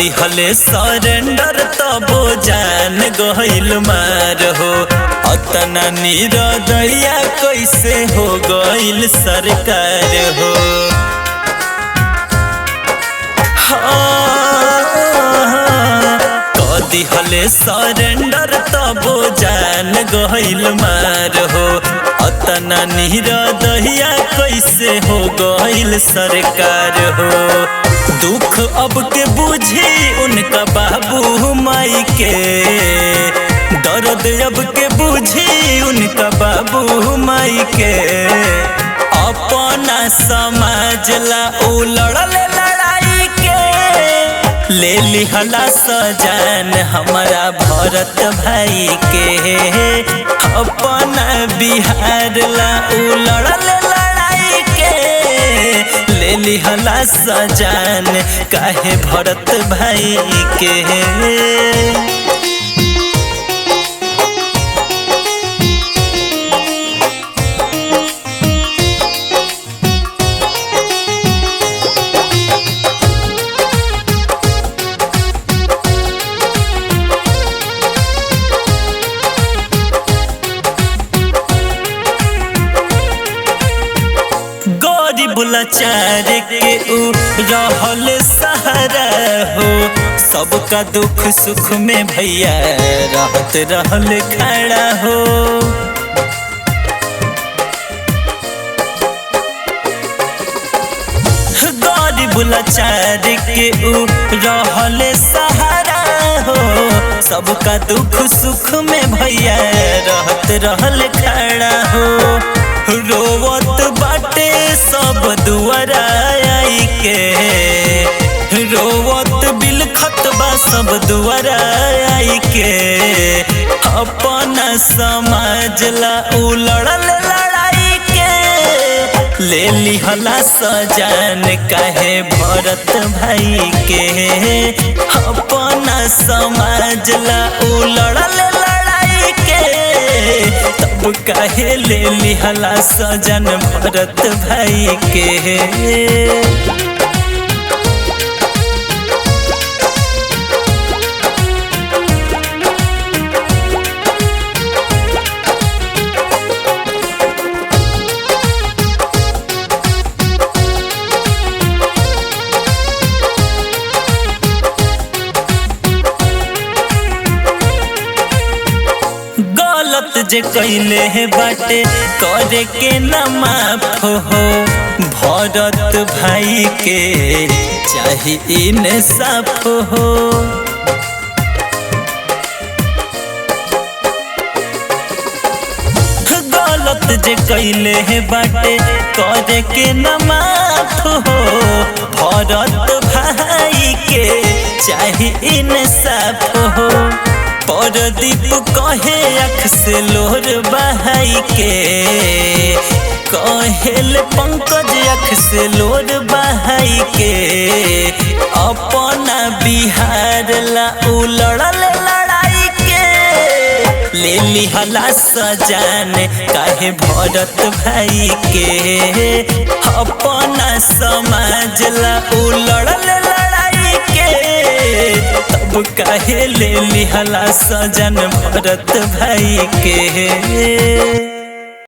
दिहले सरेंडर तबो जान गइल मार हो। अतना निरदैया कैसे हो गइल सरकार हो। दिहले सरेंडर तबो जान गइल मार हो। अतना निरदैया कैसे हो गइल सरकार हो। दुख अब के बुझी उनका बाबू माई के, दर्द अब के बुझी उनका बाबू माई के। अपना समाज ला उलड़ल लड़ाई के, ले लिहला सजान हमारा भरत भाई के। अपना बिहार ला उलड़ल लड़ाई के, ले लिहला सजान काहे भरत भाई के। लाचार के उ रहल सहारा हो। सबका दुख सुख में भैया रहत रहल खड़ा हो। गरीब लाचार के उ रहल सहारा हो। सबका दुख सुख में भैया रहत रहल खड़ा हो। रोवत बाटे सब दुआरा आई के, रोवत बिलखत बा सब दुआरा आई के। अपना समाज ला उलड़ल लड़ाई के, ले लिहला सजान काहे भरत भाई के। अपना समाज ला उलड़ल लड़ाई के, तब काहे ले लिहला सजन भरत भाई के। जे कैले है बाटे करे के न माफ हो। भरत भाई के चाहे इंसाफ हो। गलत जे कैले है बाटे करे के न माफ हो। भरत भाई के चाहे इंसाफ हो। परदीप कहे अख से लोर बहाई के, कहेल पंकज अख से लोर बहाई के। अपना बिहार ला उलड़ल लड़ाई के, ले लिहला सजान काहे भरत भाई के। अपना समाज ला उलड़ल लड़ाई के, तब काहे ले लिहला सजन भरत भाई के।